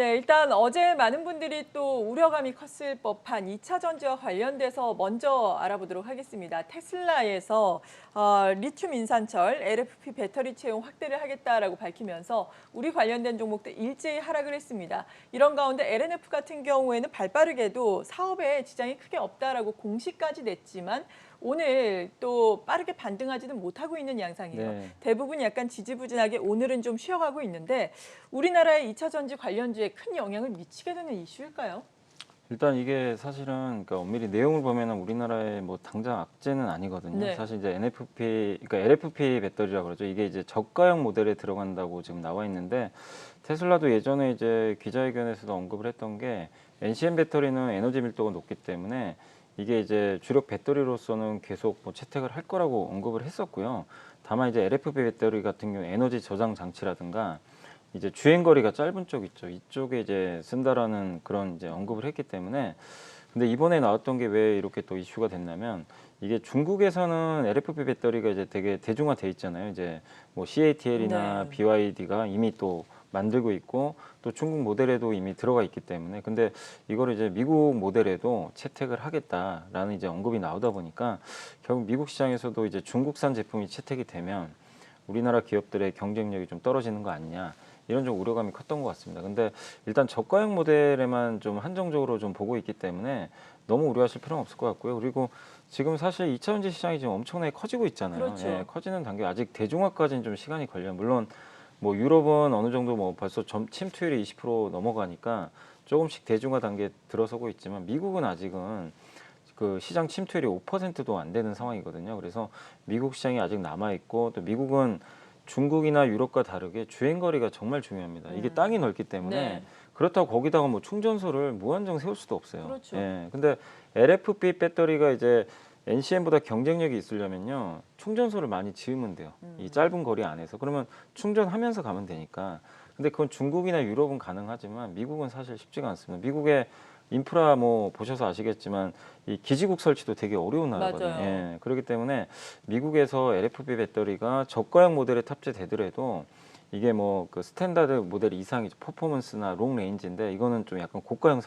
네, 일단 어제 많은 분들이 또 우려감이 컸을 법한 2차 전지와 관련돼서 먼저 알아보도록 하겠습니다. 테슬라에서 리튬 인산철 LFP 배터리 채용 확대를 하겠다라고 밝히면서 우리 관련된 종목들 일제히 하락을 했습니다. 이런 가운데 LNF 같은 경우에는 발빠르게도 사업에 지장이 크게 없다라고 공시까지 냈지만 오늘 또 빠르게 반등하지는 못하고 있는 양상이에요. 네. 대부분 약간 지지부진하게 오늘은 좀 쉬어가고 있는데 우리나라의 2차 전지 관련주에 큰 영향을 미치게 되는 이슈일까요? 일단 이게 사실은 그러니까 엄밀히 내용을 보면은 우리나라의 뭐 당장 악재는 아니거든요. 네. 사실 이제 그러니까 LFP 배터리라고 그러죠. 이게 이제 저가형 모델에 들어간다고 지금 나와 있는데 테슬라도 예전에 이제 기자회견에서도 언급을 했던 게 NCM 배터리는 에너지 밀도가 높기 때문에 이게 이제 주력 배터리로서는 계속 뭐 채택을 할 거라고 언급을 했었고요. 다만 이제 LFP 배터리 같은 경우 에너지 저장 장치라든가 이제 주행 거리가 짧은 쪽 있죠. 이쪽에 이제 쓴다라는 그런 이제 언급을 했기 때문에 근데 이번에 나왔던 게 왜 이렇게 또 이슈가 됐냐면 이게 중국에서는 LFP 배터리가 이제 되게 대중화돼 있잖아요. 이제 뭐 CATL이나 네. BYD가 이미 또 만들고 있고 또 중국 모델에도 이미 들어가 있기 때문에 근데 이걸 이제 미국 모델에도 채택을 하겠다라는 이제 언급이 나오다 보니까 결국 미국 시장에서도 이제 중국산 제품이 채택이 되면 우리나라 기업들의 경쟁력이 좀 떨어지는 거 아니냐. 이런 좀 우려감이 컸던 것 같습니다. 근데 일단 저가형 모델에만 좀 한정적으로 좀 보고 있기 때문에 너무 우려하실 필요는 없을 것 같고요. 그리고 지금 사실 2차 전지 시장이 지금 엄청나게 커지고 있잖아요. 예, 그렇죠. 커지는 단계 아직 대중화까지는 좀 시간이 걸려요. 물론 뭐 유럽은 어느 정도 뭐 벌써 침투율이 20% 넘어가니까 조금씩 대중화 단계에 들어서고 있지만 미국은 아직은 그 시장 침투율이 5%도 안 되는 상황이거든요. 그래서 미국 시장이 아직 남아 있고 또 미국은 중국이나 유럽과 다르게 주행 거리가 정말 중요합니다. 이게 땅이 넓기 때문에 네. 그렇다고 거기다가 뭐 충전소를 무한정 세울 수도 없어요. 그렇죠. 예. 근데 LFP 배터리가 이제 NCM보다 경쟁력이 있으려면요. 충전소를 많이 지으면 돼요. 이 짧은 거리 안에서. 그러면 충전하면서 가면 되니까. 근데 그건 중국이나 유럽은 가능하지만 미국은 사실 쉽지가 않습니다. 미국의 인프라 뭐 보셔서 아시겠지만 이 기지국 설치도 되게 어려운 나라거든요. 맞아요. 예, 그렇기 때문에 미국에서 LFP 배터리가 저가형 모델에 탑재되더라도 이게 뭐 그 스탠다드 모델 이상이죠. 퍼포먼스나 롱 레인지인데 이거는 좀 약간 고가형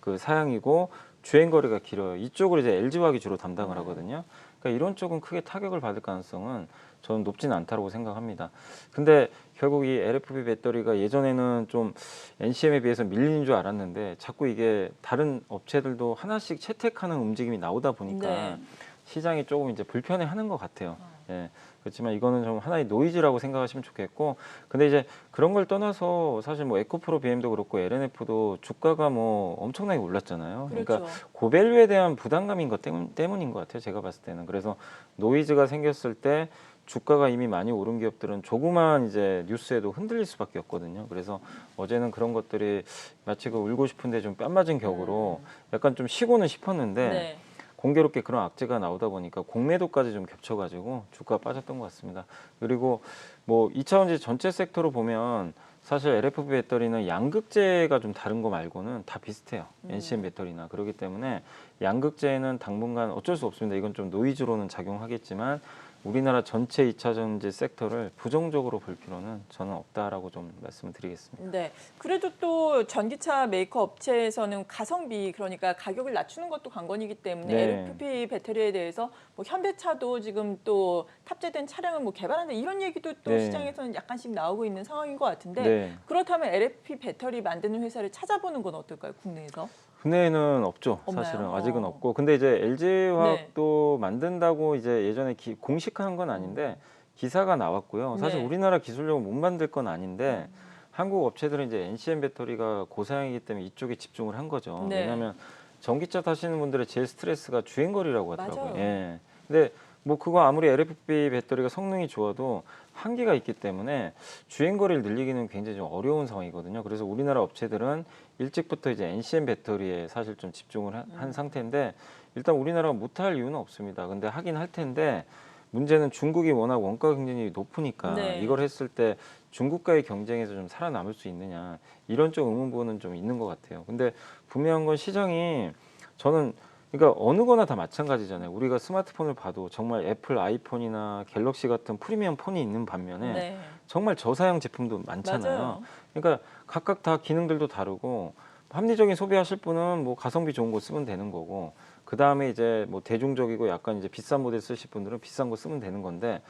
그 사양이고 주행 거리가 길어요. 이쪽을 이제 LG화학이 주로 담당을 하거든요. 그러니까 이런 쪽은 크게 타격을 받을 가능성은 저는 높지는 않다고 생각합니다. 근데 결국 이 LFP 배터리가 예전에는 좀 NCM에 비해서 밀리는 줄 알았는데 자꾸 이게 다른 업체들도 하나씩 채택하는 움직임이 나오다 보니까 네. 시장이 조금 이제 불편해하는 것 같아요. 예. 그렇지만 이거는 좀 하나의 노이즈라고 생각하시면 좋겠고, 근데 이제 그런 걸 떠나서 사실 뭐 에코프로 BM도 그렇고 LNF도 주가가 뭐 엄청나게 올랐잖아요. 그러니까 그렇죠. 고밸류에 대한 부담감인 것 때문인 것 같아요. 제가 봤을 때는. 그래서 노이즈가 생겼을 때 주가가 이미 많이 오른 기업들은 조그만 이제 뉴스에도 흔들릴 수밖에 없거든요. 그래서 어제는 그런 것들이 마치 그 울고 싶은데 좀 뺨 맞은 격으로 약간 좀 쉬고는 싶었는데 네. 공교롭게 그런 악재가 나오다 보니까 공매도까지 좀 겹쳐가지고 주가가 빠졌던 것 같습니다. 그리고 뭐 2차전지 전체 섹터로 보면 사실 LFP 배터리는 양극재가 좀 다른 거 말고는 다 비슷해요. NCM 배터리나. 그렇기 때문에 양극재는 당분간 어쩔 수 없습니다. 이건 좀 노이즈로는 작용하겠지만 우리나라 전체 2차 전지 섹터를 부정적으로 볼 필요는 저는 없다라고 좀 말씀을 드리겠습니다. 네. 그래도 또 전기차 메이커 업체에서는 가성비 그러니까 가격을 낮추는 것도 관건이기 때문에 네. LFP 배터리에 대해서 뭐 현대차도 지금 또 탑재된 차량을 뭐 개발한다 이런 얘기도 또 네. 시장에서는 약간씩 나오고 있는 상황인 것 같은데 네. 그렇다면 LFP 배터리 만드는 회사를 찾아보는 건 어떨까요? 국내에서? 국내에는 없죠. 없나요? 사실은 아직은 없고. 근데 이제 네. LG화학도 만든다고 이제 예전에 공식화한 건 아닌데 기사가 나왔고요. 사실 네. 우리나라 기술력은 못 만들 건 아닌데 한국 업체들은 이제 NCM 배터리가 고사양이기 때문에 이쪽에 집중을 한 거죠. 네. 왜냐하면 전기차 타시는 분들의 제일 스트레스가 주행거리라고 하더라고요. 맞아요. 예. 근데 뭐 그거 아무리 LFP 배터리가 성능이 좋아도 한계가 있기 때문에 주행거리를 늘리기는 굉장히 좀 어려운 상황이거든요. 그래서 우리나라 업체들은 일찍부터 이제 NCM 배터리에 사실 좀 집중을 한 상태인데 일단 우리나라가 못할 이유는 없습니다. 근데 하긴 할 텐데 문제는 중국이 워낙 원가 경쟁력이 높으니까 네. 이걸 했을 때 중국과의 경쟁에서 좀 살아남을 수 있느냐 이런 쪽 의문부는 좀 있는 것 같아요. 근데 분명한 건 시장이 저는 그러니까 어느 거나 다 마찬가지잖아요. 우리가 스마트폰을 봐도 정말 애플 아이폰이나 갤럭시 같은 프리미엄 폰이 있는 반면에 네. 정말 저사양 제품도 많잖아요. 맞아요. 그러니까 각각 다 기능들도 다르고 합리적인 소비하실 분은 뭐 가성비 좋은 거 쓰면 되는 거고 그 다음에 이제 뭐 대중적이고 약간 이제 비싼 모델 쓰실 분들은 비싼 거 쓰면 되는 건데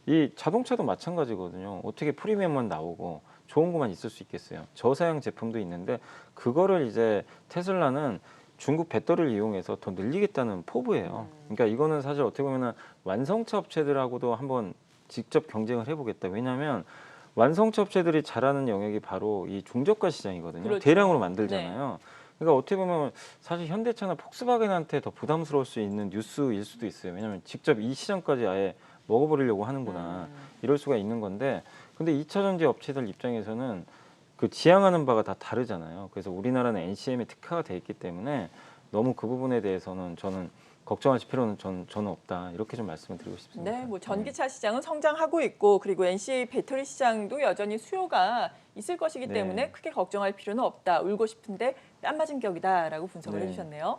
이 자동차도 마찬가지거든요. 어떻게 프리미엄만 나오고 좋은 것만 있을 수 있겠어요. 저사양 제품도 있는데 그거를 이제 테슬라는 중국 배터리를 이용해서 더 늘리겠다는 포부예요. 그러니까 이거는 사실 어떻게 보면은 완성차 업체들하고도 한번 직접 경쟁을 해보겠다. 왜냐하면 완성차 업체들이 잘하는 영역이 바로 이 중저가 시장이거든요. 그렇죠. 대량으로 만들잖아요. 그러니까 어떻게 보면 사실 현대차나 폭스바겐한테 더 부담스러울 수 있는 뉴스일 수도 있어요. 왜냐하면 직접 이 시장까지 아예 먹어버리려고 하는구나 이럴 수가 있는 건데 근데 2차 전지 업체들 입장에서는 그 지향하는 바가 다 다르잖아요. 그래서 우리나라는 NCM에 특화가 돼 있기 때문에 너무 그 부분에 대해서는 저는 걱정하실 필요는 저는 없다 이렇게 좀 말씀을 드리고 싶습니다. 네, 뭐 전기차 시장은 성장하고 있고 그리고 NCA 배터리 시장도 여전히 수요가 있을 것이기 네. 때문에 크게 걱정할 필요는 없다. 울고 싶은데 땀 맞은 격이다라고 분석을 네. 해주셨네요.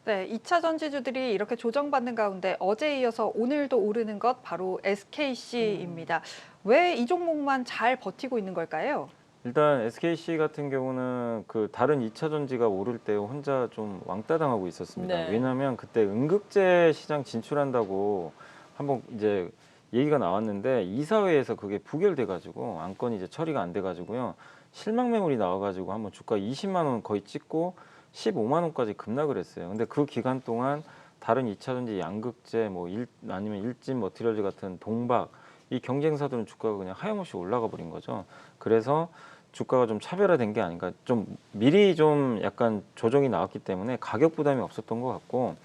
네, 2차 전지주들이 이렇게 조정받는 가운데 어제에 이어서 오늘도 오르는 것 바로 SKC입니다. 왜 이 종목만 잘 버티고 있는 걸까요? 일단 SKC 같은 경우는 그 다른 2차 전지가 오를 때 혼자 좀 왕따 당하고 있었습니다. 네. 왜냐하면 그때 음극재 시장 진출한다고 한번 이제 얘기가 나왔는데 이사회에서 그게 부결돼 가지고 안건이 이제 처리가 안 돼 가지고요. 실망 매물이 나와 가지고 한번 주가 20만 원 거의 찍고 15만 원까지 급락을 했어요. 근데 그 기간 동안 다른 2차 전지 양극재 아니면 일진 머티리얼즈 같은 동박 이 경쟁사들은 주가가 그냥 하염없이 올라가 버린 거죠. 그래서 주가가 좀 차별화된 게 아닌가. 좀 미리 좀 약간 조정이 나왔기 때문에 가격 부담이 없었던 것 같고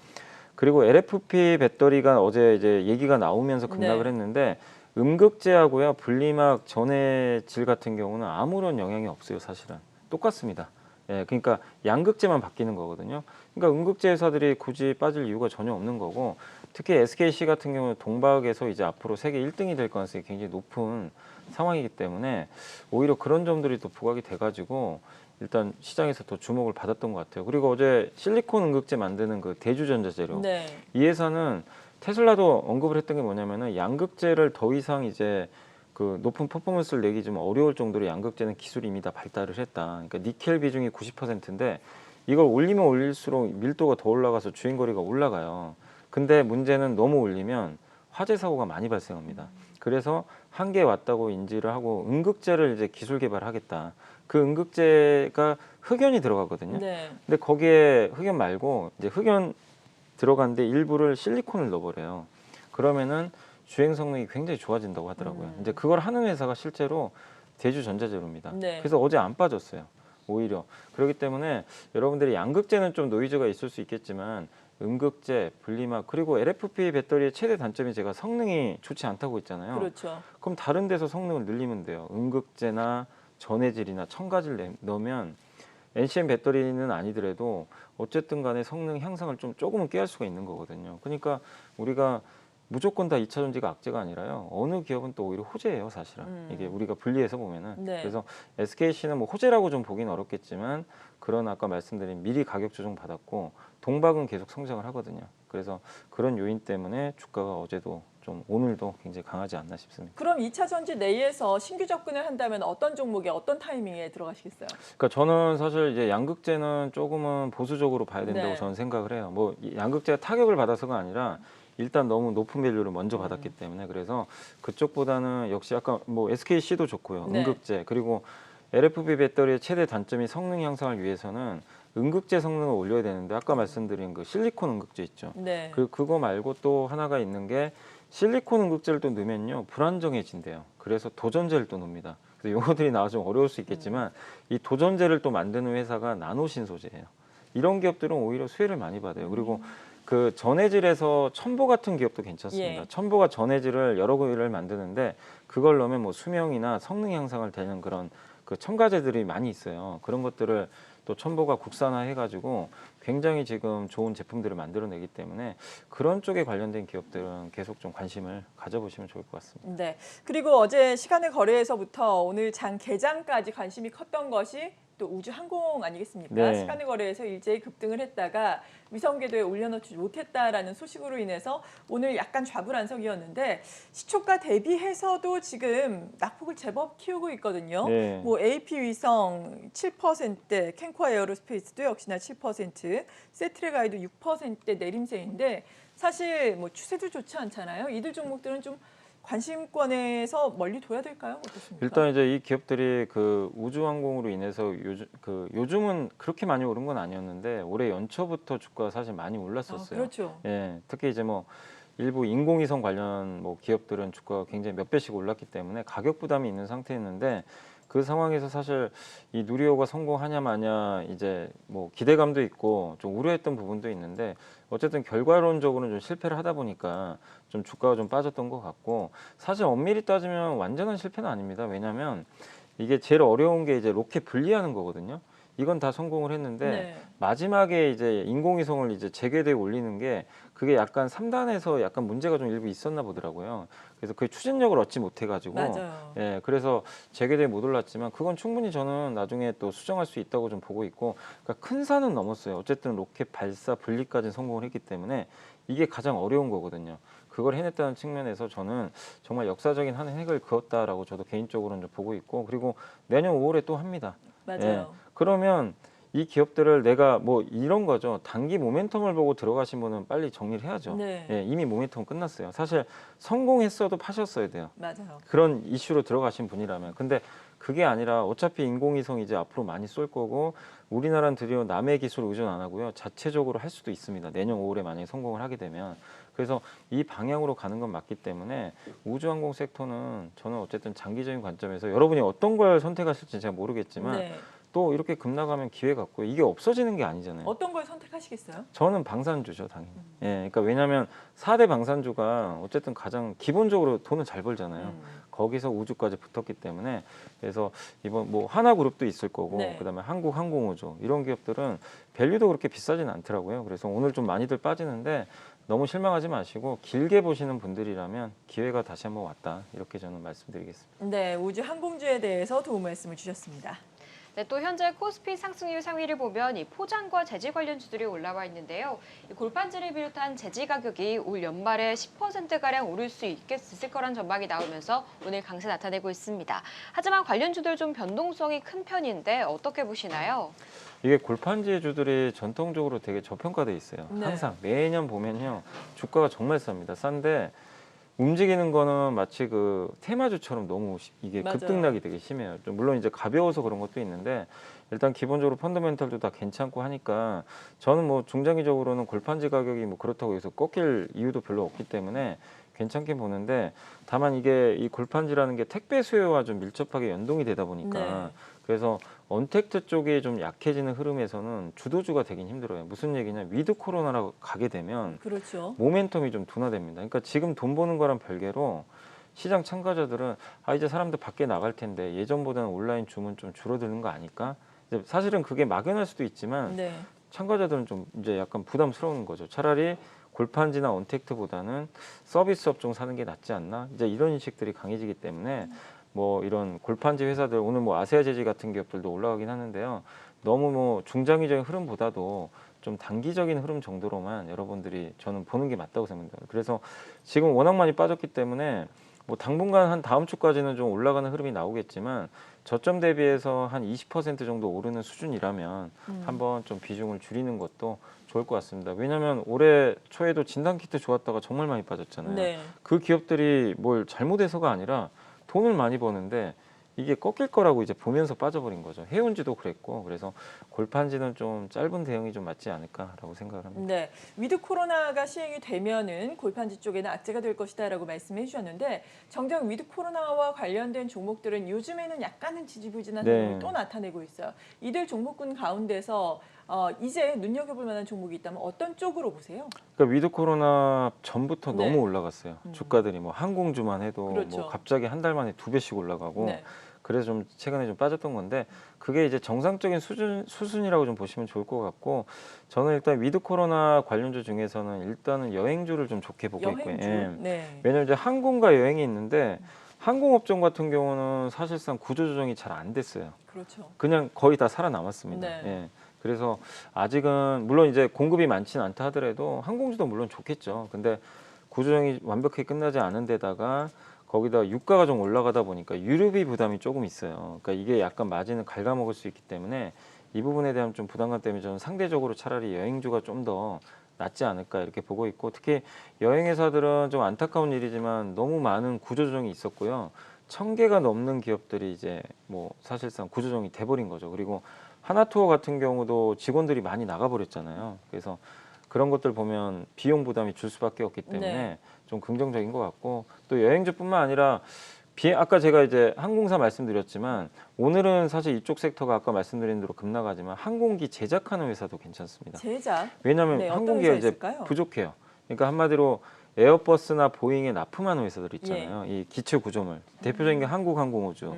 그리고 LFP 배터리가 어제 이제 얘기가 나오면서 급락을 네. 했는데 음극재하고요 분리막 전해질 같은 경우는 아무런 영향이 없어요. 사실은 똑같습니다. 예, 그러니까 양극재만 바뀌는 거거든요. 그러니까 음극재 회사들이 굳이 빠질 이유가 전혀 없는 거고 특히 SKC 같은 경우는 동박에서 이제 앞으로 세계 1등이 될 가능성이 굉장히 높은 상황이기 때문에 오히려 그런 점들이 또 부각이 돼가지고 일단 시장에서 더 주목을 받았던 것 같아요. 그리고 어제 실리콘 음극재 만드는 그 대주전자재료 네. 이 회사는 테슬라도 언급을 했던 게 뭐냐면은 양극재를 더 이상 이제 그 높은 퍼포먼스를 내기 좀 어려울 정도로 양극재는 기술이 이미 다 발달을 했다. 그러니까 니켈 비중이 90%인데 이걸 올리면 올릴수록 밀도가 더 올라가서 주행거리가 올라가요. 근데 문제는 너무 올리면 화재 사고가 많이 발생합니다. 그래서 한계에 왔다고 인지를 하고 음극재를 이제 기술 개발하겠다. 그 음극재가 흑연이 들어가거든요. 네. 근데 거기에 흑연 말고 이제 흑연 들어간데 일부를 실리콘을 넣어버려요. 그러면은 주행 성능이 굉장히 좋아진다고 하더라고요. 이제 그걸 하는 회사가 실제로 대주전자재료입니다. 네. 그래서 어제 안 빠졌어요. 오히려 그렇기 때문에 여러분들이 양극재는 좀 노이즈가 있을 수 있겠지만 음극재, 분리막 그리고 LFP 배터리의 최대 단점이 제가 성능이 좋지 않다고 했잖아요. 그렇죠. 그럼 다른 데서 성능을 늘리면 돼요. 음극재나 전해질이나 첨가질 넣으면 NCM 배터리는 아니더라도 어쨌든 간에 성능 향상을 좀 조금은 꾀할 수가 있는 거거든요. 그러니까 우리가 무조건 다 2차 전지가 악재가 아니라요. 어느 기업은 또 오히려 호재예요, 사실은. 이게 우리가 분리해서 보면은. 네. 그래서 SKC는 뭐 호재라고 좀 보긴 어렵겠지만 그런 아까 말씀드린 미리 가격 조정 받았고 동박은 계속 성장을 하거든요. 그래서 그런 요인 때문에 주가가 어제도 좀 오늘도 굉장히 강하지 않나 싶습니다. 그럼 2차 전지 내에서 신규 접근을 한다면 어떤 종목에 어떤 타이밍에 들어가시겠어요? 그러니까 저는 사실 이제 양극재는 조금은 보수적으로 봐야 된다고 네. 저는 생각을 해요. 뭐 이 양극재가 타격을 받아서가 아니라 일단 너무 높은 밸류를 먼저 받았기 때문에 그래서 그쪽보다는 역시 아까 뭐 SKC도 좋고요. 네. 음극재 그리고 LFP 배터리의 최대 단점이 성능 향상을 위해서는 음극재 성능을 올려야 되는데 아까 말씀드린 그 실리콘 음극재 있죠. 네. 그거 말고 또 하나가 있는 게 실리콘 음극재를 또 넣으면요 불안정해진대요. 그래서 도전재를 또 넣습니다. 그래서 용어들이 나와서 좀 어려울 수 있겠지만 이 도전재를 또 만드는 회사가 나노신소재예요. 이런 기업들은 오히려 수혜를 많이 받아요. 그리고 그 전해질에서 첨보 같은 기업도 괜찮습니다. 예. 첨보가 전해질을 여러 개를 만드는데 그걸 넣으면 뭐 수명이나 성능 향상을 되는 그런 그 첨가제들이 많이 있어요. 그런 것들을 또 첨보가 국산화해가지고 굉장히 지금 좋은 제품들을 만들어내기 때문에 그런 쪽에 관련된 기업들은 계속 좀 관심을 가져보시면 좋을 것 같습니다. 네. 그리고 어제 시간의 거래에서부터 오늘 장 개장까지 관심이 컸던 것이 또 우주항공 아니겠습니까? 네. 시간의 거래에서 일제히 급등을 했다가 위성 궤도에 올려놓지 못했다라는 소식으로 인해서 오늘 약간 좌불안석이었는데 시초가 대비해서도 지금 낙폭을 제법 키우고 있거든요. 네. 뭐 AP 위성 7%, 캔코아 에어로스페이스도 역시나 7%, 세트레가이도 6%대 내림세인데 사실 뭐 추세도 좋지 않잖아요. 이들 종목들은 좀 관심권에서 멀리 둬야 될까요? 어떻습니까? 일단 이제 이 기업들이 그 우주항공으로 인해서 요즘은 그렇게 많이 오른 건 아니었는데 올해 연초부터 주가가 사실 많이 올랐었어요. 그렇죠. 예, 특히 이제 뭐 일부 인공위성 관련 뭐 기업들은 주가가 굉장히 몇 배씩 올랐기 때문에 가격 부담이 있는 상태였는데 그 상황에서 사실 이 누리호가 성공하냐 마냐 이제 뭐 기대감도 있고 좀 우려했던 부분도 있는데 어쨌든 결과론적으로는 좀 실패를 하다 보니까 좀 주가가 좀 빠졌던 것 같고 사실 엄밀히 따지면 완전한 실패는 아닙니다. 왜냐하면 이게 제일 어려운 게 이제 로켓 분리하는 거거든요. 이건 다 성공을 했는데 네. 마지막에 이제 인공위성을 이제 재궤도에 올리는 게 그게 약간 3단에서 약간 문제가 좀 일부 있었나 보더라고요. 그래서 그 추진력을 얻지 못해가지고 맞아요. 예, 그래서 재궤도에 못 올랐지만 그건 충분히 저는 나중에 또 수정할 수 있다고 좀 보고 있고 그러니까 큰 산은 넘었어요. 어쨌든 로켓 발사 분리까지 성공을 했기 때문에 이게 가장 어려운 거거든요. 그걸 해냈다는 측면에서 저는 정말 역사적인 한 획을 그었다라고 저도 개인적으로는 좀 보고 있고 그리고 내년 5월에 또 합니다. 예, 맞아요. 그러면 이 기업들을 내가 뭐 이런 거죠. 단기 모멘텀을 보고 들어가신 분은 빨리 정리를 해야죠. 네. 예, 이미 모멘텀 끝났어요. 사실 성공했어도 파셨어야 돼요. 맞아요. 그런 이슈로 들어가신 분이라면. 근데 그게 아니라 어차피 인공위성 이제 앞으로 많이 쏠 거고 우리나라는 드디어 남의 기술 의존 안 하고요. 자체적으로 할 수도 있습니다. 내년 5월에 만약에 성공을 하게 되면. 그래서 이 방향으로 가는 건 맞기 때문에 우주항공 섹터는 저는 어쨌든 장기적인 관점에서 여러분이 어떤 걸 선택하실지 제가 모르겠지만 네. 또 이렇게 급락하면 기회 같고요. 이게 없어지는 게 아니잖아요. 어떤 걸 선택하시겠어요? 저는 방산주죠, 당연히. 예, 그러니까 왜냐하면 4대 방산주가 어쨌든 가장 기본적으로 돈을 잘 벌잖아요. 거기서 우주까지 붙었기 때문에 그래서 이번 뭐 하나그룹도 있을 거고 네. 그다음에 한국항공우주 이런 기업들은 밸류도 그렇게 비싸진 않더라고요. 그래서 오늘 좀 많이들 빠지는데 너무 실망하지 마시고 길게 보시는 분들이라면 기회가 다시 한번 왔다 이렇게 저는 말씀드리겠습니다. 네, 우주 항공주에 대해서 도움 말씀을 주셨습니다. 네, 또 현재 코스피 상승률 상위를 보면 이 포장과 제지 관련주들이 올라와 있는데요. 이 골판지를 비롯한 제지 가격이 올 연말에 10%가량 오를 수 있을 거란 전망이 나오면서 오늘 강세 나타내고 있습니다. 하지만 관련주들 좀 변동성이 큰 편인데 어떻게 보시나요? 이게 골판지주들이 전통적으로 되게 저평가돼 있어요. 네. 항상 매년 보면요 주가가 정말 쌉니다. 싼데 움직이는 거는 마치 그 테마주처럼 너무 이게 맞아요. 급등락이 되게 심해요. 좀 물론 이제 가벼워서 그런 것도 있는데 일단 기본적으로 펀더멘털도 다 괜찮고 하니까 저는 뭐 중장기적으로는 골판지 가격이 뭐 그렇다고 해서 꺾일 이유도 별로 없기 때문에 괜찮긴 보는데 다만 이게 이 골판지라는 게 택배 수요와 좀 밀접하게 연동이 되다 보니까 네. 그래서 언택트 쪽이 좀 약해지는 흐름에서는 주도주가 되긴 힘들어요. 무슨 얘기냐? 위드 코로나라고 가게 되면 그렇죠. 모멘텀이 좀 둔화됩니다. 그러니까 지금 돈 버는 거랑 별개로 시장 참가자들은 아 이제 사람들 밖에 나갈 텐데 예전보다는 온라인 주문 좀 줄어드는 거 아닐까? 이제 사실은 그게 막연할 수도 있지만 네. 참가자들은 좀 이제 약간 부담스러운 거죠. 차라리 골판지나 언택트보다는 서비스 업종 사는 게 낫지 않나? 이제 이런 인식들이 강해지기 때문에 뭐 이런 골판지 회사들 오늘 뭐 아세아제지 같은 기업들도 올라가긴 하는데요. 너무 뭐 중장기적인 흐름보다도 좀 단기적인 흐름 정도로만 여러분들이 저는 보는 게 맞다고 생각합니다. 그래서 지금 워낙 많이 빠졌기 때문에 뭐 당분간 한 다음 주까지는 좀 올라가는 흐름이 나오겠지만 저점 대비해서 한 20% 정도 오르는 수준이라면 한번 좀 비중을 줄이는 것도 좋을 것 같습니다. 왜냐하면 올해 초에도 진단키트 좋았다가 정말 많이 빠졌잖아요. 네. 그 기업들이 뭘 잘못해서가 아니라 돈을 많이 버는데 이게 꺾일 거라고 이제 보면서 빠져버린 거죠. 해운지도 그랬고 그래서 골판지는 좀 짧은 대응이 좀 맞지 않을까라고 생각을 합니다. 네, 위드 코로나가 시행이 되면은 골판지 쪽에는 악재가 될 것이다라고 말씀해 주셨는데 정작 위드 코로나와 관련된 종목들은 요즘에는 약간은 지지부진한 네. 흐름을 또 나타내고 있어요. 이들 종목군 가운데서 이제 눈여겨볼 만한 종목이 있다면 어떤 쪽으로 보세요? 그러니까 위드 코로나 전부터 네. 너무 올라갔어요. 주가들이 뭐 항공주만 해도 그렇죠. 뭐 갑자기 한 달 만에 2배씩 올라가고 네. 그래서 좀 최근에 좀 빠졌던 건데 그게 이제 정상적인 수준이라고 좀 보시면 좋을 것 같고 저는 일단 위드 코로나 관련주 중에서는 일단은 여행주를 좀 좋게 보고 있고요. 여행주. 예. 네. 왜냐면 이제 항공과 여행이 있는데 항공업종 같은 경우는 사실상 구조조정이 잘 안 됐어요. 그렇죠. 그냥 거의 다 살아남았습니다. 네. 예. 그래서 아직은 물론 이제 공급이 많지는 않다 하더라도 항공주도 물론 좋겠죠. 근데 구조조정이 완벽하게 끝나지 않은 데다가 거기다 유가가 좀 올라가다 보니까 유류비 부담이 조금 있어요. 그러니까 이게 약간 마진을 갉아먹을 수 있기 때문에 이 부분에 대한 좀 부담감 때문에 저는 상대적으로 차라리 여행주가 좀 더 낫지 않을까 이렇게 보고 있고, 특히 여행회사들은 좀 안타까운 일이지만 너무 많은 구조조정이 있었고요. 1,000개가 넘는 기업들이 이제 뭐 사실상 구조조정이 돼버린 거죠. 그리고 하나투어 같은 경우도 직원들이 많이 나가버렸잖아요. 그래서 그런 것들 보면 비용 부담이 줄 수밖에 없기 때문에 네. 좀 긍정적인 것 같고, 또 여행주뿐만 아니라 아까 제가 이제 항공사 말씀드렸지만 오늘은 사실 이쪽 섹터가 아까 말씀드린 대로 급락하지만 항공기 제작하는 회사도 괜찮습니다. 제작. 왜냐하면 네, 어떤 항공기가 회사 이제 있을까요? 부족해요. 그러니까 한마디로 에어버스나 보잉에 납품하는 회사들 있잖아요. 이 기체 구조물 대표적인 게 한국항공우주,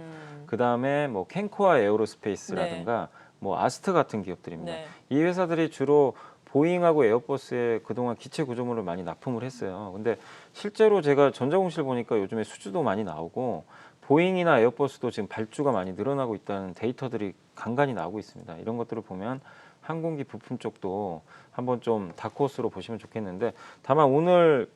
그 다음에 뭐 캔코아 에어로스페이스라든가 뭐 아스트 같은 기업들입니다. 네. 이 회사들이 주로 보잉하고 에어버스에 그동안 기체 구조물을 많이 납품을 했어요. 근데 실제로 제가 전자공실 보니까 요즘에 수주도 많이 나오고 보잉이나 에어버스도 지금 발주가 많이 늘어나고 있다는 데이터들이 간간히 나오고 있습니다. 이런 것들을 보면 항공기 부품 쪽도 한번 좀 다크호스로 보시면 좋겠는데, 다만 오늘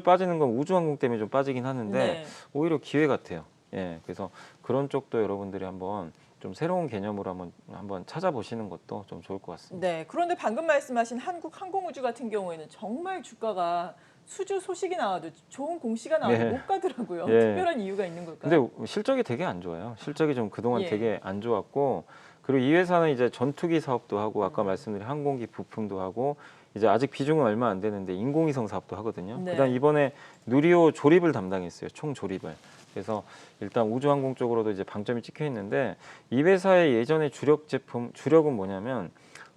빠지는 건 우주항공 때문에 좀 빠지긴 하는데 네. 오히려 기회 같아요. 예, 그래서 그런 쪽도 여러분들이 한번 좀 새로운 개념으로 한번 찾아보시는 것도 좀 좋을 것 같습니다. 네. 그런데 방금 말씀하신 한국항공우주 같은 경우에는 정말 주가가 수주 소식이 나와도 좋은 공시가 나와도 네. 못 가더라고요. 예. 특별한 이유가 있는 걸까요? 근데 실적이 되게 안 좋아요. 실적이 좀 그동안 예. 되게 안 좋았고, 그리고 이 회사는 이제 전투기 사업도 하고 아까 말씀드린 항공기 부품도 하고 이제 아직 비중은 얼마 안 되는데 인공위성 사업도 하거든요. 네. 그다음 이번에 누리호 조립을 담당했어요. 총 조립을. 그래서 일단 우주항공 쪽으로도 이제 방점이 찍혀 있는데, 이 회사의 예전에 주력은 뭐냐면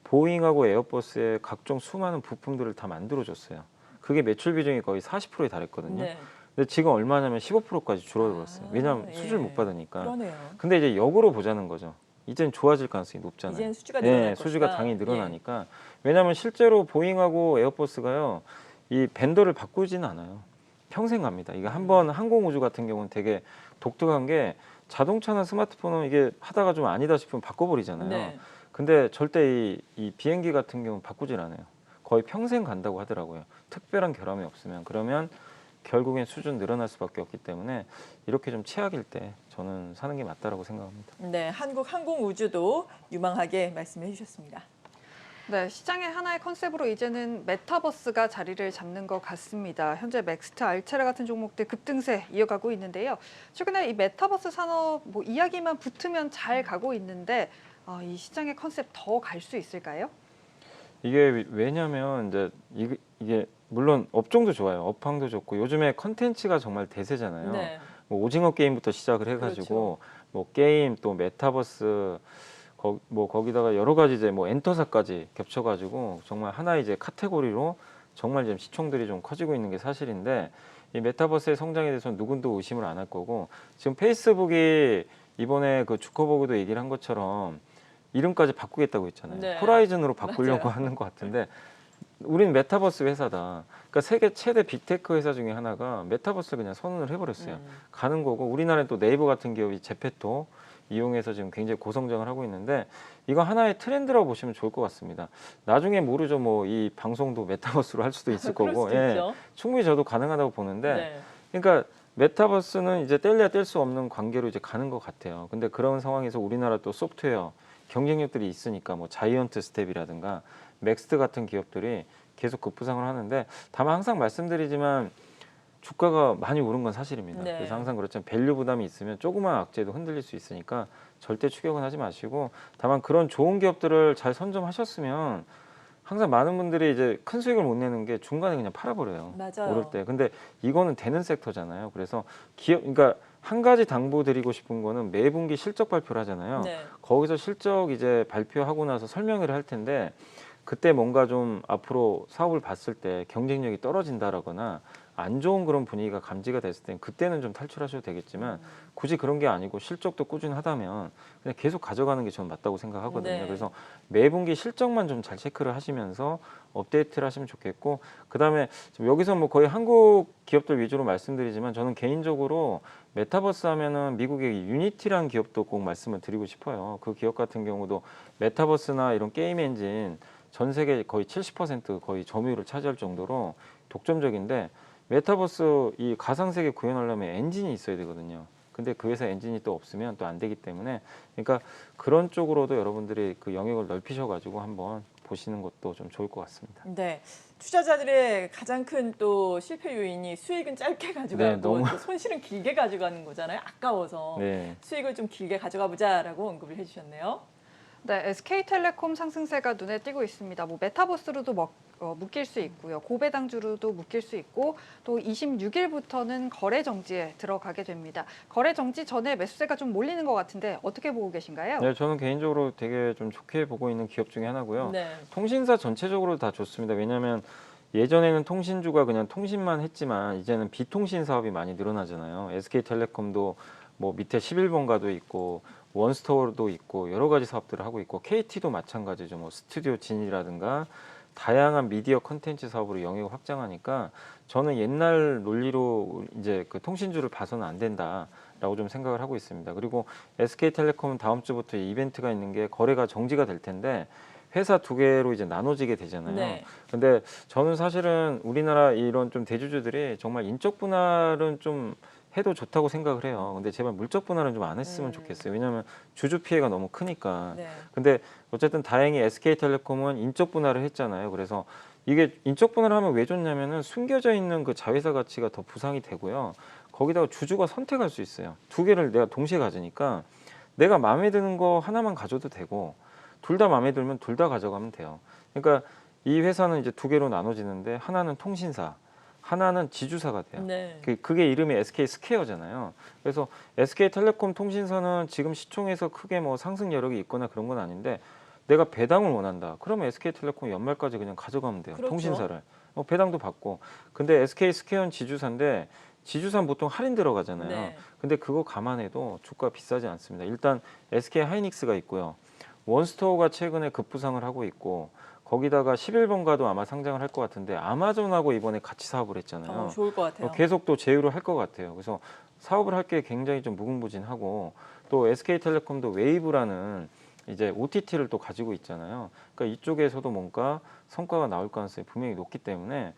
보잉하고 에어버스의 각종 수많은 부품들을 다 만들어줬어요. 그게 매출 비중이 거의 40%에 달했거든요. 네. 근데 지금 얼마냐면 15%까지 줄어들었어요. 왜냐하면 예. 수주를 못 받으니까. 그러네요. 근데 이제 역으로 보자는 거죠. 이제는 좋아질 가능성이 높잖아요. 이제는 수주가 늘어날 네, 것이다. 수주가 당연히 예. 늘어나니까. 왜냐하면 실제로 보잉하고 에어버스가요, 이 벤더를 바꾸지는 않아요. 평생 갑니다. 이게 한번 항공우주 같은 경우는 되게 독특한 게 자동차나 스마트폰은 이게 하다가 좀 아니다 싶으면 바꿔버리잖아요. 네. 근데 절대 이 비행기 같은 경우는 바꾸질 않아요. 거의 평생 간다고 하더라고요. 특별한 결함이 없으면. 그러면 결국엔 수준 늘어날 수밖에 없기 때문에 이렇게 좀 최악일 때 저는 사는 게 맞다라고 생각합니다. 네, 한국항공우주도 유망하게 말씀해 주셨습니다. 네, 시장의 하나의 컨셉으로 이제는 메타버스가 자리를 잡는 것 같습니다. 현재 맥스트, 알체라 같은 종목들 급등세 이어가고 있는데요. 최근에 이 메타버스 산업 뭐 이야기만 붙으면 잘 가고 있는데 이 시장의 컨셉 더 갈 수 있을까요? 이게 왜냐면 이제 이게 물론 업종도 좋아요. 업황도 좋고 요즘에 컨텐츠가 정말 대세잖아요. 네. 뭐 오징어 게임부터 시작을 해가지고 뭐 게임 또 메타버스 거기다가 여러 가지 이제 뭐 엔터사까지 겹쳐가지고 정말 하나의 이제 카테고리로 정말 지금 시총들이 좀 커지고 있는 게 사실인데, 이 메타버스의 성장에 대해서는 누군도 의심을 안 할 거고, 지금 페이스북이 이번에 그 주커버그도 얘기를 한 것처럼 이름까지 바꾸겠다고 했잖아요. 네. 호라이즌으로 바꾸려고 맞아요. 하는 것 같은데, 우리는 메타버스 회사다. 그러니까 세계 최대 빅테크 회사 중에 하나가 메타버스를 그냥 선언을 해버렸어요. 가는 거고, 우리나라에 또 네이버 같은 기업이 제페토 이용해서 지금 굉장히 고성장을 하고 있는데, 이거 하나의 트렌드라고 보시면 좋을 것 같습니다. 나중에 모르죠. 뭐 이 방송도 메타버스로 할 수도 있을 그럴 거고, 수도 있죠. 충분히 저도 가능하다고 보는데, 네. 그러니까 메타버스는 이제 뗄래야 뗄 수 없는 관계로 이제 가는 것 같아요. 근데 그런 상황에서 우리나라 또 소프트웨어 경쟁력들이 있으니까 뭐 자이언트 스텝이라든가 맥스트 같은 기업들이 계속 급부상을 하는데, 다만 항상 말씀드리지만 주가가 많이 오른 건 사실입니다. 네. 그래서 항상 그렇지만 밸류 부담이 있으면 조그만 악재도 흔들릴 수 있으니까 절대 추격은 하지 마시고, 다만 그런 좋은 기업들을 잘 선점하셨으면 항상 많은 분들이 이제 큰 수익을 못 내는 게 중간에 그냥 팔아버려요. 맞아요. 오를 때. 근데 이거는 되는 섹터잖아요. 그래서 그러니까 한 가지 당부드리고 싶은 거는 매 분기 실적 발표를 하잖아요. 네. 거기서 실적 이제 발표하고 나서 설명회를 할 텐데, 그때 뭔가 좀 앞으로 사업을 봤을 때 경쟁력이 떨어진다라거나 안 좋은 그런 분위기가 감지가 됐을 때 그때는 좀 탈출하셔도 되겠지만 굳이 그런 게 아니고 실적도 꾸준하다면 그냥 계속 가져가는 게 저는 맞다고 생각하거든요. 네. 그래서 매분기 실적만 좀 잘 체크를 하시면서 업데이트를 하시면 좋겠고, 그다음에 지금 여기서 뭐 거의 한국 기업들 위주로 말씀드리지만 저는 개인적으로 메타버스 하면은 미국의 유니티라는 기업도 꼭 말씀을 드리고 싶어요. 그 기업 같은 경우도 메타버스나 이런 게임 엔진 전 세계 거의 70% 거의 점유율을 차지할 정도로 독점적인데, 메타버스 이 가상세계 구현하려면 엔진이 있어야 되거든요. 근데 그 회사 엔진이 또 없으면 또 안 되기 때문에, 그러니까 그런 쪽으로도 여러분들이 그 영역을 넓히셔가지고 한번 보시는 것도 좀 좋을 것 같습니다. 네. 투자자들의 가장 큰 또 실패 요인이 수익은 짧게 가져가고 네, 너무- 또 손실은 길게 가져가는 거잖아요. 아까워서 네. 수익을 좀 길게 가져가 보자라고 언급을 해주셨네요. 네, SK텔레콤 상승세가 눈에 띄고 있습니다. 뭐 메타버스로도 묶일 수 있고요. 고배당주로도 묶일 수 있고 또 26일부터는 거래 정지에 들어가게 됩니다. 거래 정지 전에 매수세가 좀 몰리는 것 같은데 어떻게 보고 계신가요? 네, 저는 개인적으로 되게 좀 좋게 보고 있는 기업 중에 하나고요. 네. 통신사 전체적으로 다 좋습니다. 왜냐하면 예전에는 통신주가 그냥 통신만 했지만 이제는 비통신 사업이 많이 늘어나잖아요. SK텔레콤도 뭐 밑에 11번가도 있고 원스토어도 있고 여러 가지 사업들을 하고 있고, KT도 마찬가지죠. 뭐 스튜디오 진이라든가 다양한 미디어 컨텐츠 사업으로 영역을 확장하니까 저는 옛날 논리로 이제 그 통신주를 봐서는 안 된다라고 좀 생각을 하고 있습니다. 그리고 SK텔레콤은 다음 주부터 이벤트가 있는 게 거래가 정지가 될 텐데 회사 두 개로 이제 나눠지게 되잖아요. 네. 근데 저는 사실은 우리나라 이런 좀 대주주들이 정말 인적 분할은 좀 해도 좋다고 생각을 해요. 근데 제발 물적 분할은 좀 안 했으면 좋겠어요. 왜냐하면 주주 피해가 너무 크니까. 네. 근데 어쨌든 다행히 SK텔레콤은 인적 분할을 했잖아요. 그래서 이게 인적 분할을 하면 왜 좋냐면은 숨겨져 있는 그 자회사 가치가 더 부상이 되고요. 거기다가 주주가 선택할 수 있어요. 두 개를 내가 동시에 가지니까 내가 마음에 드는 거 하나만 가져도 되고 둘 다 마음에 들면 둘 다 가져가면 돼요. 그러니까 이 회사는 이제 두 개로 나눠지는데 하나는 통신사, 하나는 지주사가 돼요. 네. 그게 이름이 SK 스퀘어잖아요. 그래서 SK텔레콤 통신사는 지금 시총에서 크게 뭐 상승 여력이 있거나 그런 건 아닌데 내가 배당을 원한다. 그러면 SK텔레콤 연말까지 그냥 가져가면 돼요. 그렇죠. 통신사를. 배당도 받고. 근데 SK 스퀘어는 지주사인데 지주사는 보통 할인 들어가잖아요. 네. 근데 그거 감안해도 주가 비싸지 않습니다. 일단 SK 하이닉스가 있고요. 원스토어가 최근에 급부상을 하고 있고, 거기다가 11번가도 아마 상장을 할 것 같은데 아마존하고 이번에 같이 사업을 했잖아요. 좋을 것 같아요. 계속 또 제휴를 할 것 같아요. 그래서 사업을 할 게 굉장히 좀 무궁무진하고, 또 SK텔레콤도 웨이브라는 이제 OTT를 또 가지고 있잖아요. 그러니까 이쪽에서도 뭔가 성과가 나올 가능성이 분명히 높기 때문에,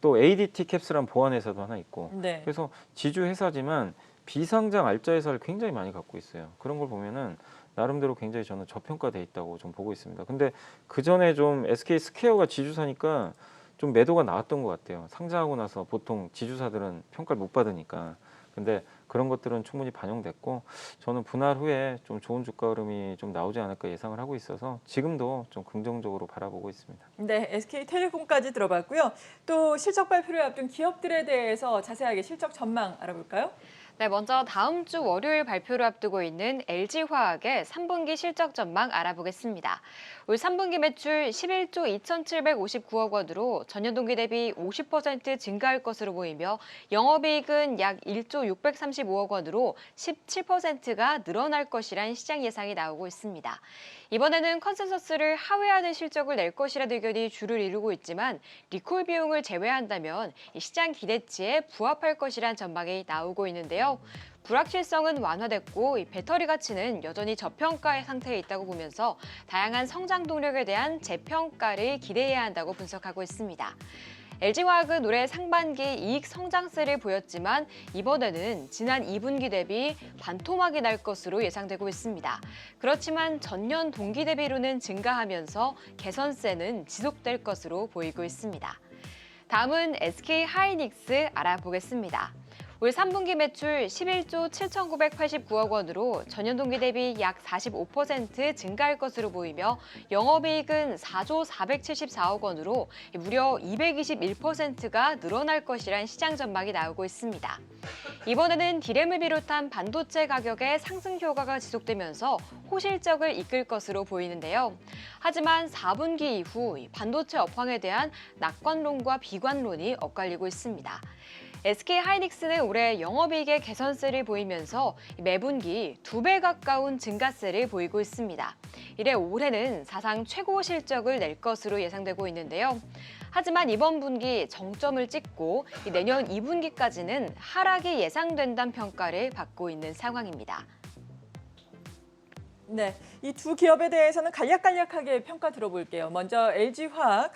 또 ADT 캡스란 보안 회사도 하나 있고, 네. 그래서 지주 회사지만 비상장 알짜 회사를 굉장히 많이 갖고 있어요. 그런 걸 보면은 나름대로 굉장히 저는 저평가돼 있다고 좀 보고 있습니다. 근데 그 전에 좀 SK 스퀘어가 지주사니까 좀 매도가 나왔던 것 같아요. 상장하고 나서 보통 지주사들은 평가를 못 받으니까. 근데 그런 것들은 충분히 반영됐고, 저는 분할 후에 좀 좋은 주가 흐름이 좀 나오지 않을까 예상을 하고 있어서 지금도 좀 긍정적으로 바라보고 있습니다. 네, SK텔레콤까지 들어봤고요. 또 실적 발표를 앞둔 기업들에 대해서 자세하게 실적 전망 알아볼까요? 네, 먼저 다음 주 월요일 발표를 앞두고 있는 LG화학의 3분기 실적 전망 알아보겠습니다. 올 3분기 매출 11조 2,759억 원으로 전년 동기 대비 50% 증가할 것으로 보이며 영업이익은 약 1조 635억 원으로 17%가 늘어날 것이란 시장 예상이 나오고 있습니다. 이번에는 컨센서스를 하회하는 실적을 낼 것이라는 의견이 주를 이루고 있지만 리콜 비용을 제외한다면 시장 기대치에 부합할 것이란 전망이 나오고 있는데요. 불확실성은 완화됐고 배터리 가치는 여전히 저평가의 상태에 있다고 보면서 다양한 성장 동력에 대한 재평가를 기대해야 한다고 분석하고 있습니다. LG화학은 올해 상반기 이익 성장세를 보였지만 이번에는 지난 2분기 대비 반토막이 날 것으로 예상되고 있습니다. 그렇지만 전년 동기 대비로는 증가하면서 개선세는 지속될 것으로 보이고 있습니다. 다음은 SK 하이닉스 알아보겠습니다. 올 3분기 매출 11조 7,989억 원으로 전년 동기 대비 약 45% 증가할 것으로 보이며 영업이익은 4조 474억 원으로 무려 221%가 늘어날 것이란 시장 전망이 나오고 있습니다. 이번에는 디램을 비롯한 반도체 가격의 상승 효과가 지속되면서 호실적을 이끌 것으로 보이는데요. 하지만 4분기 이후 반도체 업황에 대한 낙관론과 비관론이 엇갈리고 있습니다. SK 하이닉스는 올해 영업이익의 개선세를 보이면서 매분기 2배 가까운 증가세를 보이고 있습니다. 이래 올해는 사상 최고 실적을 낼 것으로 예상되고 있는데요. 하지만 이번 분기 정점을 찍고 내년 2분기까지는 하락이 예상된다는 평가를 받고 있는 상황입니다. 네, 이 두 기업에 대해서는 간략간략하게 평가 들어볼게요. 먼저 LG화학,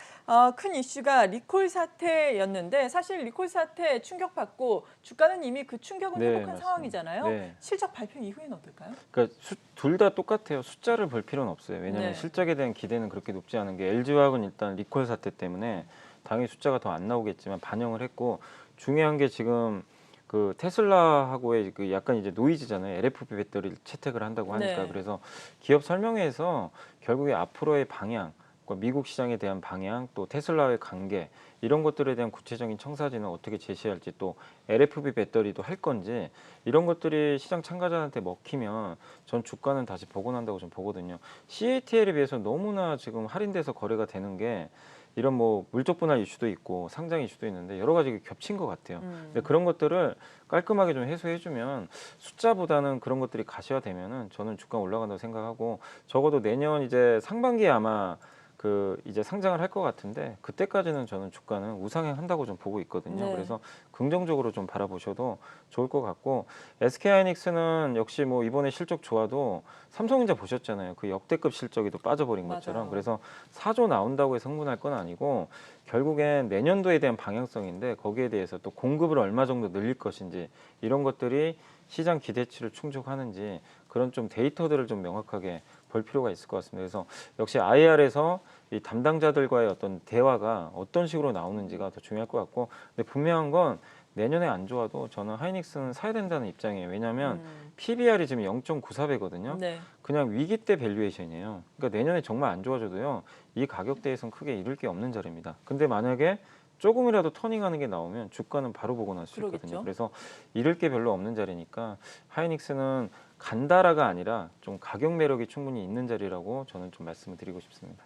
큰 이슈가 리콜 사태였는데 사실 리콜 사태 충격받고 주가는 이미 그 충격은 네, 회복한 맞습니다. 상황이잖아요. 네. 실적 발표 이후에는 어떨까요? 그러니까 둘 다 똑같아요. 숫자를 볼 필요는 없어요. 왜냐하면 네. 실적에 대한 기대는 그렇게 높지 않은 게 LG화학은 일단 리콜 사태 때문에 당연히 숫자가 더 안 나오겠지만 반영을 했고 중요한 게 지금 그 테슬라하고의 그 약간 이제 노이즈잖아요. LFP 배터리를 채택을 한다고 하니까 네. 그래서 기업 설명회에서 결국에 앞으로의 방향, 그러니까 미국 시장에 대한 방향, 또 테슬라의 관계 이런 것들에 대한 구체적인 청사진을 어떻게 제시할지 또 LFP 배터리도 할 건지 이런 것들이 시장 참가자한테 먹히면 전 주가는 다시 복원한다고 좀 보거든요. CATL에 비해서 너무나 지금 할인돼서 거래가 되는 게 이런 뭐 물적 분할 이슈도 있고 상장 이슈도 있는데 여러 가지 겹친 것 같아요. 근데 그런 것들을 깔끔하게 좀 해소해주면 숫자보다는 그런 것들이 가시화되면은 저는 주가 올라간다고 생각하고 적어도 내년 이제 상반기에 아마 그 이제 상장을 할 것 같은데 그때까지는 저는 주가는 우상향한다고 좀 보고 있거든요. 네. 그래서 긍정적으로 좀 바라보셔도 좋을 것 같고 SK하이닉스는 역시 뭐 이번에 실적 좋아도 삼성전자 보셨잖아요. 그 역대급 실적이 또 빠져버린 것처럼 맞아요. 그래서 4조 나온다고 해서 흥분할 건 아니고 결국엔 내년도에 대한 방향성인데 거기에 대해서 또 공급을 얼마 정도 늘릴 것인지 이런 것들이 시장 기대치를 충족하는지 그런 좀 데이터들을 좀 명확하게 볼 필요가 있을 것 같습니다. 그래서 역시 IR에서 이 담당자들과의 어떤 대화가 어떤 식으로 나오는지가 더 중요할 것 같고 근데 분명한 건 내년에 안 좋아도 저는 하이닉스는 사야 된다는 입장이에요. 왜냐하면 PBR이 지금 0.94배거든요. 네. 그냥 위기 때 밸류에이션이에요. 그러니까 내년에 정말 안 좋아져도요. 이 가격대에선 크게 잃을 게 없는 자리입니다. 근데 만약에 조금이라도 터닝하는 게 나오면 주가는 바로 복원할 수 그러겠죠. 있거든요. 그래서 잃을 게 별로 없는 자리니까 하이닉스는 간다라가 아니라 좀 가격 매력이 충분히 있는 자리라고 저는 좀 말씀을 드리고 싶습니다.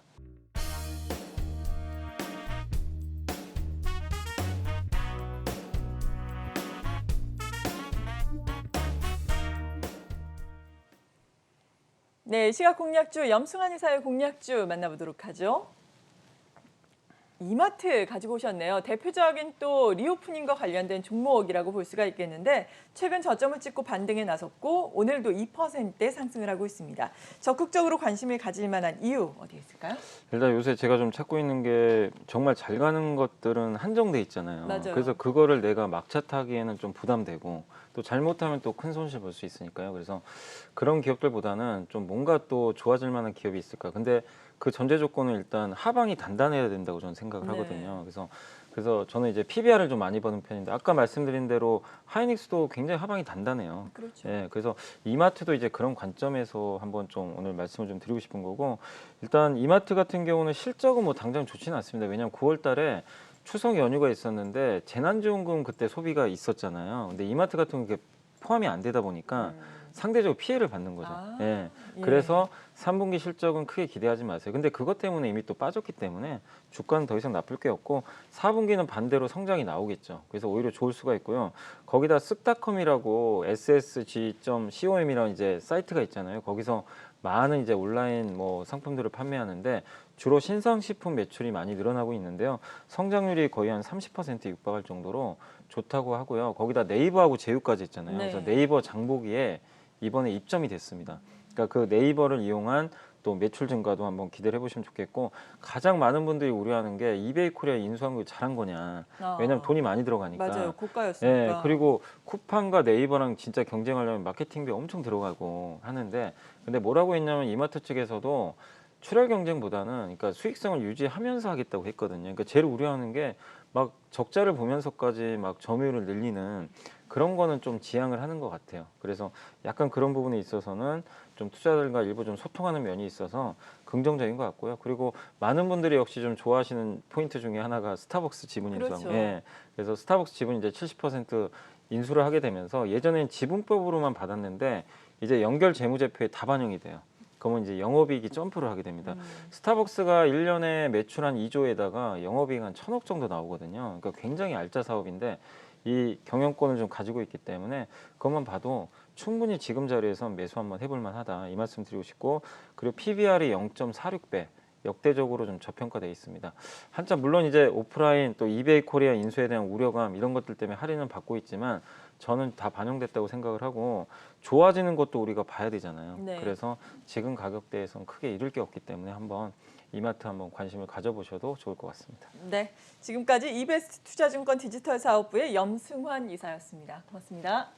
네, 시각 공략주 염승환 이사의 공략주 만나보도록 하죠. 이마트 가지고 오셨네요. 대표적인 또 리오프닝과 관련된 종목이라고 볼 수가 있겠는데 최근 저점을 찍고 반등에 나섰고 오늘도 2%대 상승을 하고 있습니다. 적극적으로 관심을 가질 만한 이유 어디에 있을까요? 일단 요새 제가 좀 찾고 있는 게 정말 잘 가는 것들은 한정돼 있잖아요. 맞아요. 그래서 그거를 내가 막차 타기에는 좀 부담되고 또 잘못하면 또 큰 손실 볼 수 있으니까요. 그래서 그런 기업들보다는 좀 뭔가 또 좋아질 만한 기업이 있을까. 근데 그 전제 조건은 일단 하방이 단단해야 된다고 저는 생각을 네. 하거든요. 그래서 저는 이제 PBR을 좀 많이 보는 편인데 아까 말씀드린 대로 하이닉스도 굉장히 하방이 단단해요. 그렇죠. 예, 그래서 이마트도 이제 그런 관점에서 한번 좀 오늘 말씀을 좀 드리고 싶은 거고 일단 이마트 같은 경우는 실적은 뭐 당장 좋지는 않습니다. 왜냐하면 9월 달에 추석 연휴가 있었는데 재난지원금 그때 소비가 있었잖아요. 근데 이마트 같은 경우는 그게 포함이 안 되다 보니까 상대적으로 피해를 받는 거죠. 아, 예. 예. 그래서 3분기 실적은 크게 기대하지 마세요. 근데 그것 때문에 이미 또 빠졌기 때문에 주가는 더 이상 나쁠 게 없고 4분기는 반대로 성장이 나오겠죠. 그래서 오히려 좋을 수가 있고요. 거기다 쓱닷컴이라고 ssg.com이라는 이제 사이트가 있잖아요. 거기서 많은 이제 온라인 뭐 상품들을 판매하는데 주로 신상식품 매출이 많이 늘어나고 있는데요. 성장률이 거의 한 30% 육박할 정도로 좋다고 하고요. 거기다 네이버하고 제휴까지 있잖아요. 네. 그래서 네이버 장보기에 이번에 입점이 됐습니다. 그러니까 그 네이버를 이용한 또 매출 증가도 한번 기대를 해보시면 좋겠고 가장 많은 분들이 우려하는 게 이베이 코리아 인수한 거 잘한 거냐. 왜냐하면 돈이 많이 들어가니까. 맞아요. 고가였으니까. 예, 그리고 쿠팡과 네이버랑 진짜 경쟁하려면 마케팅비 엄청 들어가고 하는데 근데 뭐라고 했냐면 이마트 측에서도 출혈 경쟁보다는 그러니까 수익성을 유지하면서 하겠다고 했거든요. 그러니까 제일 우려하는 게 막 적자를 보면서까지 막 점유율을 늘리는 그런 거는 좀 지양을 하는 것 같아요. 그래서 약간 그런 부분에 있어서는 좀 투자자들과 일부 좀 소통하는 면이 있어서 긍정적인 것 같고요. 그리고 많은 분들이 역시 좀 좋아하시는 포인트 중에 하나가 스타벅스 지분 인수한 그렇죠. 거. 예. 그래서 스타벅스 지분 이제 70% 인수를 하게 되면서 예전엔 지분법으로만 받았는데 이제 연결 재무제표에 다 반영이 돼요. 그러면 이제 영업이익이 점프를 하게 됩니다. 스타벅스가 1년에 매출 한 2조에다가 영업이익 한 1,000억 정도 나오거든요. 그러니까 굉장히 알짜 사업인데 이 경영권을 좀 가지고 있기 때문에 그것만 봐도 충분히 지금 자리에서 매수 한번 해볼 만하다 이 말씀 드리고 싶고, 그리고 PBR이 0.46배 역대적으로 좀 저평가되어 있습니다. 한참 물론 이제 오프라인 또 이베이 코리아 인수에 대한 우려감 이런 것들 때문에 할인은 받고 있지만 저는 다 반영됐다고 생각을 하고, 좋아지는 것도 우리가 봐야 되잖아요. 네. 그래서 지금 가격대에서는 크게 잃을 게 없기 때문에 한번 이마트 한번 관심을 가져보셔도 좋을 것 같습니다. 네, 지금까지 이베스트 투자증권 디지털 사업부의 염승환 이사였습니다. 고맙습니다.